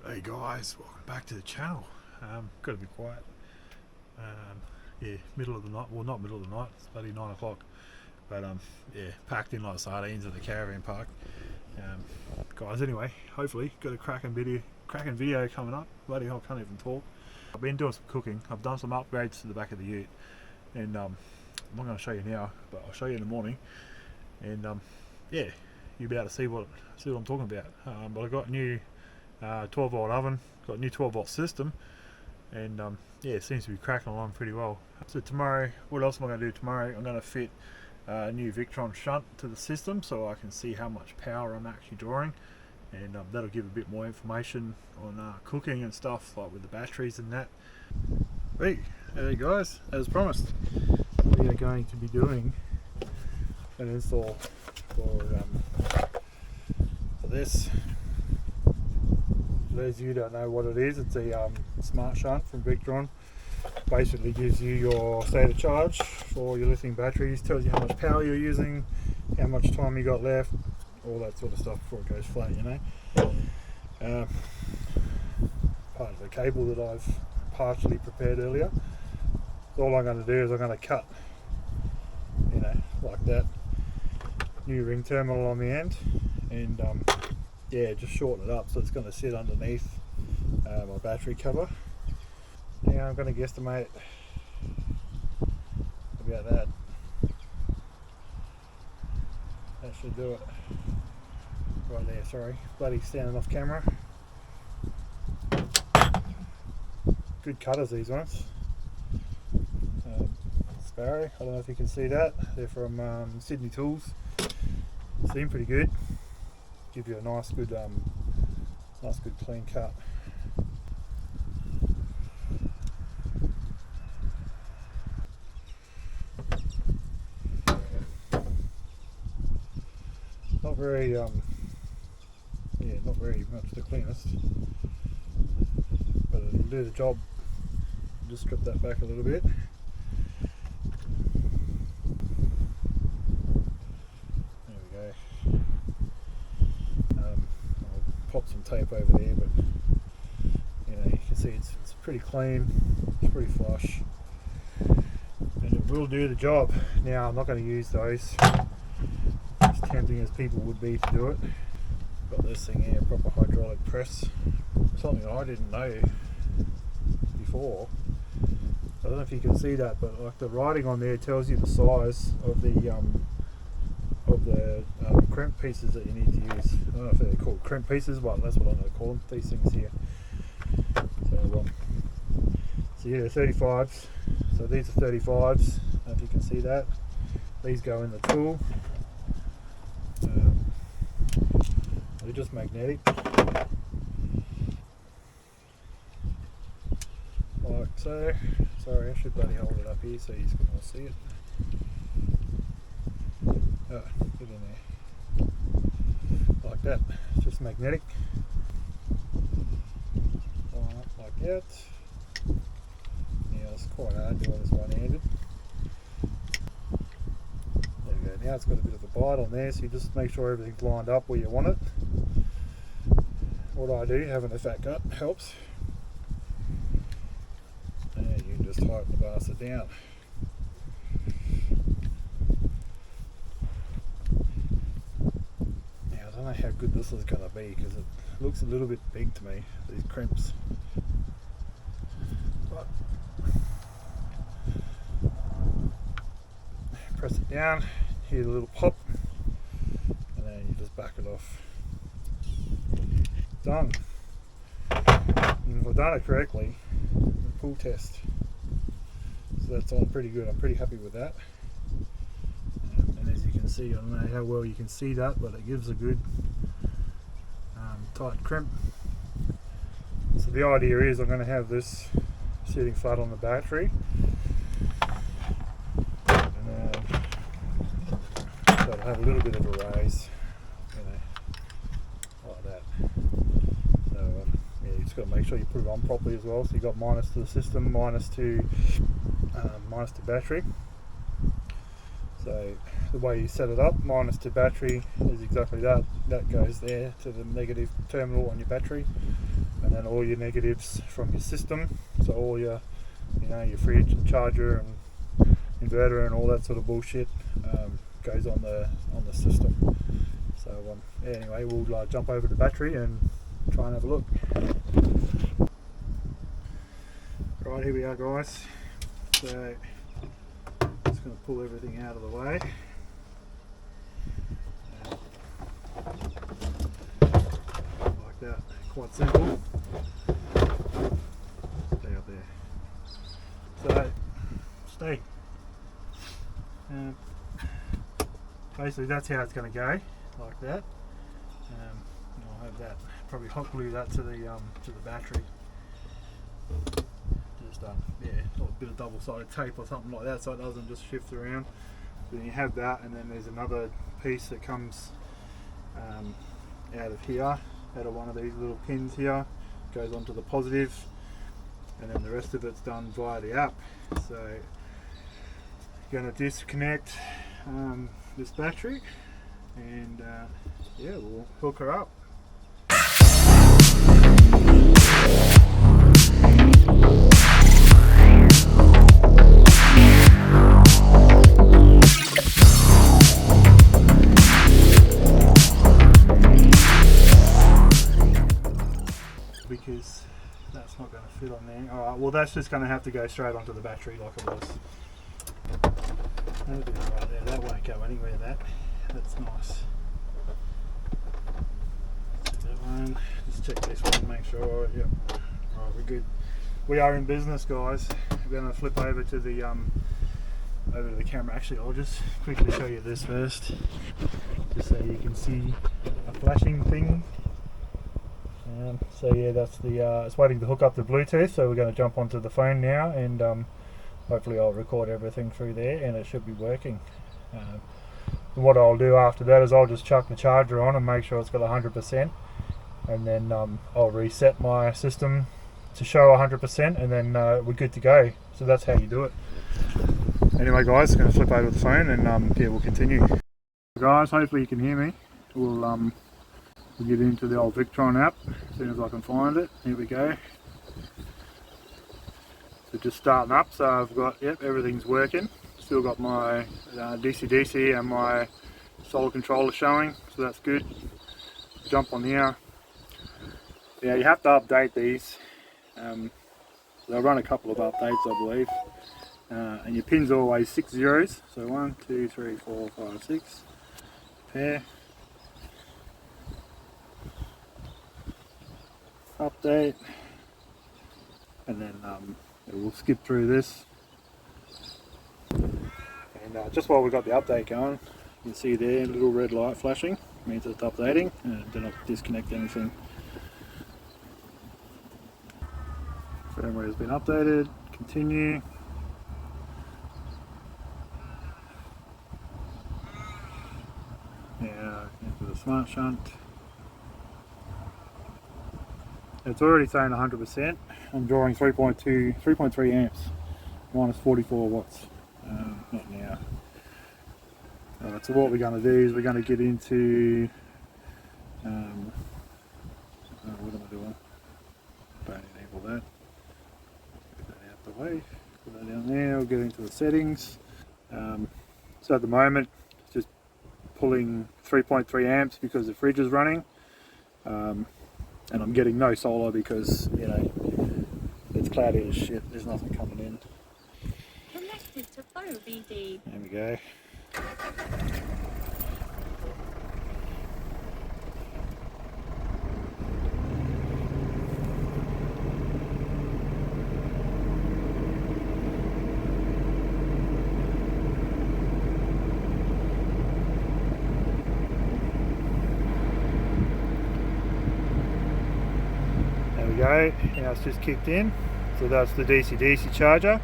Hey guys, welcome back to the channel. Got to be quiet. Yeah, middle of the night. Well, not middle of the night. It's bloody 9 o'clock. But yeah, packed in like sardines at the caravan park. Guys, anyway, hopefully got a cracking video coming up. Bloody hell, I can't even talk. I've been doing some cooking. I've done some upgrades to the back of the ute, and I'm not going to show you now, but I'll show you in the morning. And yeah, you'll be able to see what I'm talking about. But I got a new 12 volt oven, got a new 12 volt system, and yeah, it seems to be cracking along pretty well. So tomorrow, what else am I going to do tomorrow? I'm going to fit a new Victron shunt to the system so I can see how much power I'm actually drawing, and that'll give a bit more information on cooking and stuff, like with the batteries and that. Hey guys, as promised, we are going to be doing an install for this. For those of you who don't know what it is, it's a smart shunt from Victron. Basically gives you your state of charge for your lithium batteries, tells you how much power you're using, how much time you got left, all that sort of stuff before it goes flat, you know. Part of the cable that I've partially prepared earlier. So all I'm going to do is I'm going to cut, you know, like that, new ring terminal on the end, and yeah, just shorten it up so it's going to sit underneath my battery cover. Now I'm going to guesstimate about that. That should do it. Right there, sorry. Bloody standing off camera. Good cutters, these ones. Sparrow, I don't know if you can see that. They're from Sydney Tools. Seem pretty good. Give you a nice good clean cut. Not very not very much the cleanest, but it'll do the job. Just strip that back a little bit. There we go. I'll pop some tape over there, but you know, you can see it's pretty clean, it's pretty flush, and it will do the job. Now I'm not going to use those, as tempting as people would be to do it. Got this thing here, proper hydraulic press, something I didn't know before. I don't know if you can see that, but like the writing on there tells you the size of the crimp pieces that you need to use. I don't know if they're called crimp pieces, but that's what I'm going to call them, these things here. So yeah, 35s. So these are 35s. I don't know if you can see that. These go in the tool. They're just magnetic. Like so. Sorry, I should bloody hold it up here so you can all see it. Oh, get in there. Like that. It's just magnetic. Like that. Yeah, it's quite hard doing this one-handed. There we go. Now it's got a bit of a bite on there, so you just make sure everything's lined up where you want it. What I do, having a fat gut, helps. And you can just tighten the bastard down. Now I don't know how good this is going to be because it looks a little bit big to me, these crimps. But press it down, hear the little pop, and then you just back it off. Done. And if I've done it correctly, the pull test. So that's on pretty good. I'm pretty happy with that. And as you can see, I don't know how well you can see that, but it gives a good tight crimp. So the idea is I'm going to have this sitting flat on the battery. And so it'll have a little bit of a raise, you know, like that. So yeah, you just got to make sure you put it on properly as well. So you got minus to the system, minus to battery. So the way you set it up, minus to battery, is exactly that. That goes there to the negative terminal on your battery. and then all your negatives from your system, so all your, you know, your fridge and charger and inverter and all that sort of bullshit goes on the system. So yeah, anyway, we'll jump over the battery and try and have a look. Right, here we are, guys. So just going to pull everything out of the way. Like that, quite simple. Stay up there. So stay. Basically that's how it's going to go, like that. And I'll have that, probably hot glue that to the battery. Just yeah, a bit of double-sided tape or something like that, so it doesn't just shift around. Then you have that, and then there's another piece that comes out of here, out of one of these little pins here, goes onto the positive, and then the rest of it's done via the app. So you're going to disconnect this battery, and yeah, we'll hook her up. Because that's not going to fit on there. Alright, well that's just going to have to go straight onto the battery like it was. That'll be right there, that won't go anywhere, that's nice. Check that one, just check this one, make sure, yep. Alright, we're good. We are in business, guys. We're going to flip over to the camera. Actually, I'll just quickly show you this first, just so you can see a flashing thing. So yeah, that's the it's waiting to hook up the Bluetooth, so we're going to jump onto the phone now, and hopefully I'll record everything through there and it should be working. What I'll do after that is I'll just chuck the charger on and make sure it's got 100%, and then I'll reset my system to show 100%, and then we're good to go. So that's how you do it. Anyway, guys, going to flip over the phone, and yeah, we'll continue. Guys, hopefully you can hear me. We'll get into the old Victron app as soon as I can find it. Here we go. So just starting up, so I've got, yep, everything's working. Still got my DC-DC and my solar controller showing, so that's good. Jump on here. Yeah, you have to update these. They'll run a couple of updates, I believe. And your pins are always 6 zeros, so 1, 2, 3, 4, 5, 6. Pair. Update, and then we'll skip through this, and just while we've got the update going, you can see there a little red light flashing, means it's updating, and do not disconnect anything. Firmware has been updated. Continue. Yeah, into the Smart Shunt. It's already saying 100%. I'm drawing 3.3 amps, minus 44 watts. Not now. So what we're going to do is we're going to get into. What am I doing? Don't enable that. Get that out the way. Put that down there. We'll get into the settings. So at the moment, it's just pulling 3.3 amps because the fridge is running. And I'm getting no solar because, you know, it's cloudy as shit, there's nothing coming in. Connected to phone BD. There we go. Go. Now it's just kicked in, so that's the DC-DC charger.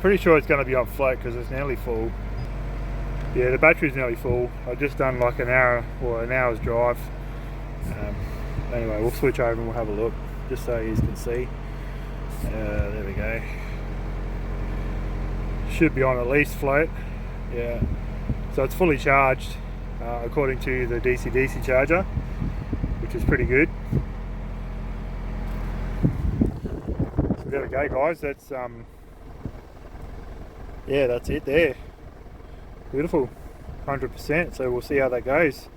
Pretty sure it's going to be on float because it's nearly full. Yeah, the battery's nearly full. I've just done like an hour or an hour's drive. Anyway, we'll switch over and we'll have a look, just so you can see. There we go. Should be on at least float. Yeah, so it's fully charged according to the DC-DC charger, which is pretty good. there we go, guys. That's yeah, that's it there. Beautiful, 100%. So we'll see how that goes.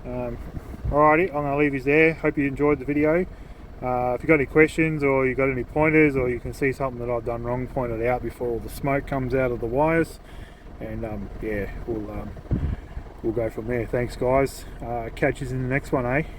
Alrighty, I'm going to leave you there. Hope you enjoyed the video. If you've got any questions or you've got any pointers, or you can see something that I've done wrong, point it out before all the smoke comes out of the wires. And yeah, we'll go from there. Thanks, guys. Catch you in the next one, eh?